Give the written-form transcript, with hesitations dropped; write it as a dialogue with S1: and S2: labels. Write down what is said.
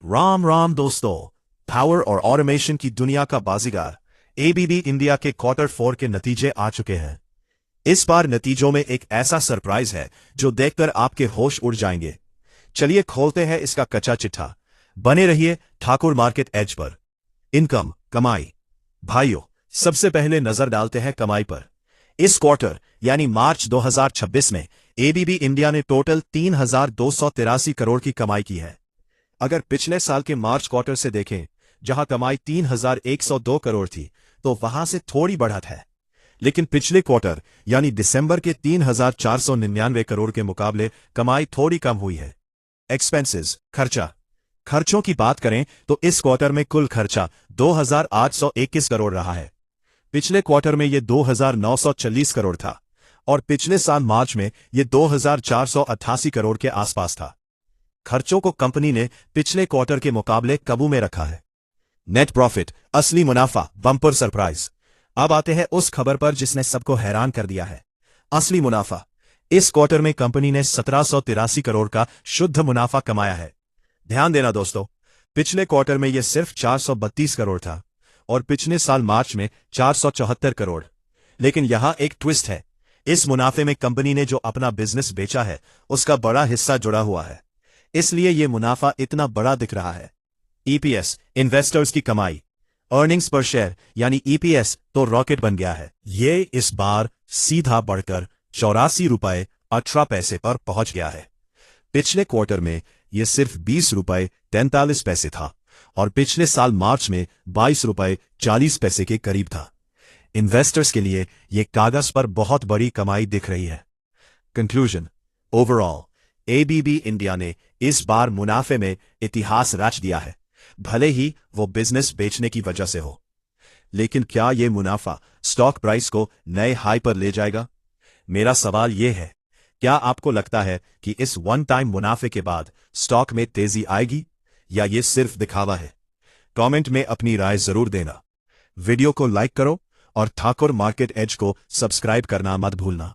S1: राम राम दोस्तों। पावर और ऑटोमेशन की दुनिया का बाजीगर एबीबी इंडिया के क्वार्टर 4 के नतीजे आ चुके हैं। इस बार नतीजों में एक ऐसा सरप्राइज है जो देखकर आपके होश उड़ जाएंगे। चलिए खोलते हैं इसका कच्चा चिट्ठा। बने रहिए ठाकुर मार्केट एज पर। इनकम कमाई। भाइयों, सबसे पहले नजर डालते हैं कमाई पर। इस क्वार्टर यानी मार्च 2026 में एबीबी इंडिया ने टोटल 3,283 करोड़ की कमाई की है। अगर पिछले साल के मार्च क्वार्टर से देखें, जहां कमाई 3,102 करोड़ थी, तो वहां से थोड़ी बढ़त है। लेकिन पिछले क्वार्टर यानी दिसंबर के 3,499 करोड़ के मुकाबले कमाई थोड़ी कम हुई है। एक्सपेंसेस खर्चों की बात करें तो इस क्वार्टर में कुल खर्चा 2,821 करोड़ रहा है। पिछले क्वार्टर में यह 2,940 करोड़ था और पिछले साल मार्च में यह 2,488 करोड़ के आसपास था। खर्चों को कंपनी ने पिछले क्वार्टर के मुकाबले काबू में रखा है। नेट प्रॉफिट, असली मुनाफा, बम्पर सरप्राइज। अब आते हैं उस खबर पर जिसने सबको हैरान कर दिया है। असली मुनाफा। इस क्वार्टर में कंपनी ने 1,783 करोड़ का शुद्ध मुनाफा कमाया है। ध्यान देना दोस्तों, पिछले क्वार्टर में यह सिर्फ 432 करोड़ था और पिछले साल मार्च में 474 करोड़। लेकिन यहां एक ट्विस्ट है। इस मुनाफे में कंपनी ने जो अपना बिजनेस बेचा है उसका बड़ा हिस्सा जुड़ा हुआ है, इसलिए यह मुनाफा इतना बड़ा दिख रहा है। ईपीएस, इन्वेस्टर्स की कमाई। अर्निंग्स पर शेयर यानी ईपीएस तो रॉकेट बन गया है। ये इस बार सीधा बढ़कर 84 रुपए 18 पैसे पर पहुंच गया है। पिछले क्वार्टर में यह सिर्फ 20 रुपए 43 पैसे था और पिछले साल मार्च में 22 रुपए 40 पैसे के करीब था। इन्वेस्टर्स के लिए यह कागज पर बहुत बड़ी कमाई दिख रही है। कंक्लूजन, ओवरऑल एबीबी इंडिया ने इस बार मुनाफे में इतिहास रच दिया है, भले ही वो बिजनेस बेचने की वजह से हो। लेकिन क्या यह मुनाफा स्टॉक प्राइस को नए हाई पर ले जाएगा? मेरा सवाल यह है, क्या आपको लगता है कि इस वन टाइम मुनाफे के बाद स्टॉक में तेजी आएगी या यह सिर्फ दिखावा है? कमेंट में अपनी राय जरूर देना। वीडियो को लाइक करो और ठाकुर मार्केट एज को सब्सक्राइब करना मत भूलना।